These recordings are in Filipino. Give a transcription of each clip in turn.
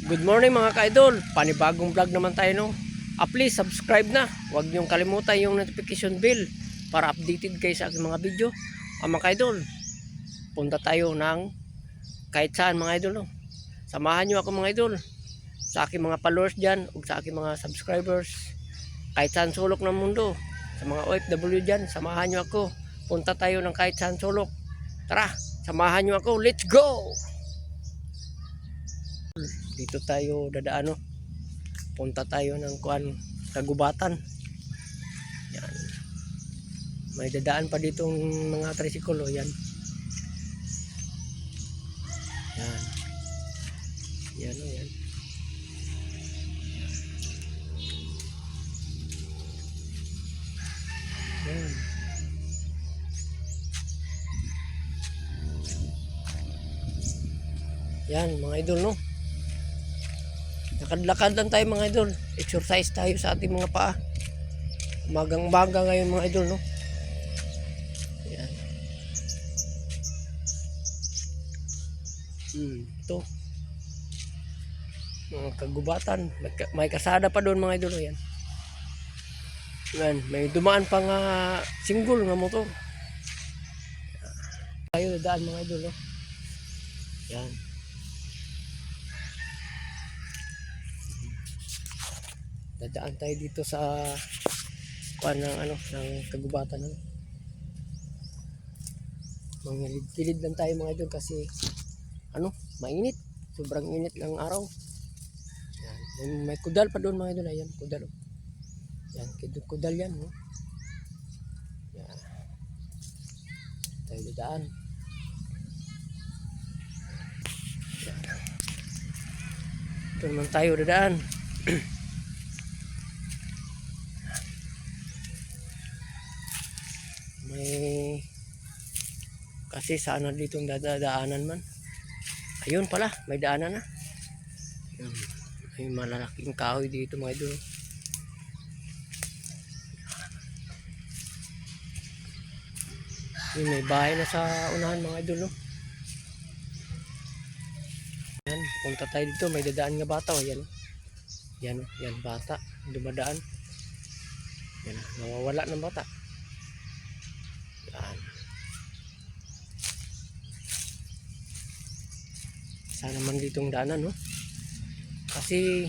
Good morning mga ka-idol. Panibagong vlog naman tayo no. Please subscribe na. Huwag niyong kalimutan yung notification bell para updated kayo sa aking mga video. Mga ka-idol, punta tayo ng kahit saan mga idol no. Samahan niyo ako mga idol sa aking mga followers dyan o sa aking mga subscribers. Kahit saan sulok ng mundo. Sa mga OFW dyan, samahan niyo ako. Punta tayo ng kahit saan sulok. Tara, samahan niyo ako. Let's go! Dito tayo dadaan no. Punta tayo ng Kagubatan. Yan. May dadaan pa ditong mga tricycle yan. Yan. Yan o yan. Yan. Yan mga idol no. Lakad-lakad lang tayo mga idol. Exercise tayo sa ating mga paa. Umagang-umaga ngayon mga idol no. Yan. Ito. Mga Kagubatan. May kasada pa doon mga idol. Yan. Yan. May dumaan pa nga single nga motor. Tayo daan mga idol no. Yan. Dadaan tayo dito sa ng Kagubatan ano. Mangilid-kilid lang tayo mga idol kasi mainit. Sobrang init ng araw. Yan. May kudal pa doon mga idol. Ayan, kudal. Yan, kudal yan. No? Yan. Tayo dadaan. Yan. Ito naman tayo dadaan. May kasi sana ditong dadaanan man. Ayun pala, may daanan na. May malalaking kahoy dito mga idol. May bahay na sa unahan mga idol no. Yan, punta tayo dito, may dadaan nga bata. Yan. Yan bata, dumadaan. Yan, nawawala ng bata. Yan. Sana man ditong daanan no. Kasi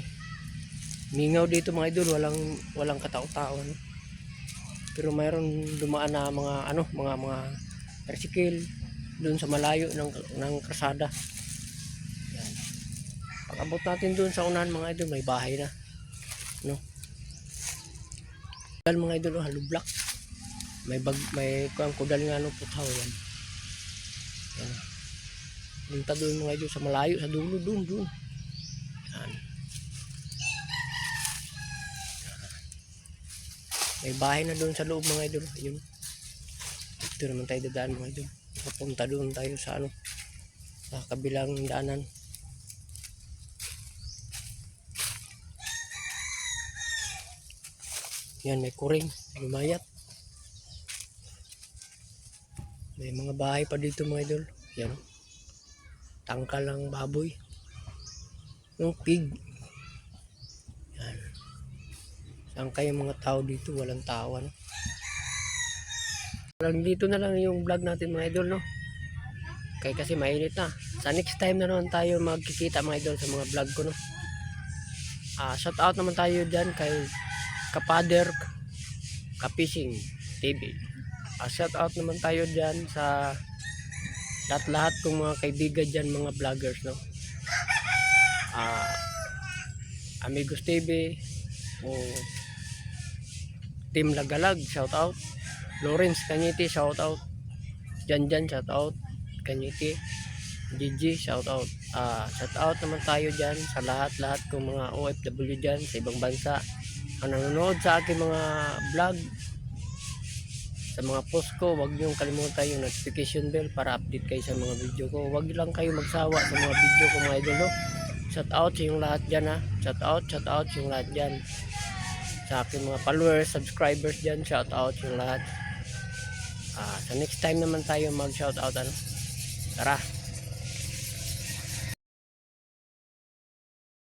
mingaw dito mga idol, walang katao-tao no? Pero mayroon dumaan na mga tricycle doon sa malayo ng kalsada. Yan. Pag-abot natin doon sa unahan mga idol, may bahay na no. Kudal mga idol, halublak. May kudal nga no, putaw yan. Yan. Punta doon mga idol sa malayo, sa dulo doon. Yan. May bahay na doon sa loob mga idol. Ayun. Dito naman tayo dadaan mga idol. Papunta doon tayo sa sa kabilang daanan. Yan, may kuring, lumayat. May mga bahay pa dito mga idol. Yan. Tangkal ng baboy. Yung pig. Yan. Saan kayo mga tao dito? Walang tao ano. Dito na lang yung vlog natin mga idol no. Kasi mainit na. Sa next time na naman tayo magkikita mga idol sa mga vlog ko no. Shout out naman tayo dyan kay Kapader Kapishing TV. Shout out naman tayo dyan sa lahat kong mga kaibigan dyan, mga vloggers no. Amigos TV o Team Lagalag, shout out. Lawrence Kanyiti, shout out. Jan, shout out. Kanyiti, Gigi, shout out. Shout out naman tayo dyan sa lahat kong mga OFW dyan sa ibang bansa ang nanonood sa aking mga vlog, sa mga post ko. Huwag niyong kalimutan yung notification bell para update kayo sa mga video ko. Huwag lang kayo magsawa sa mga video ko mga idol no? Shout out sa yung lahat dyan ha. Shout out yung lahat dyan sa aking mga followers, subscribers dyan. Shout out yung lahat. Sa next time naman tayo mag shout out ano. Tara.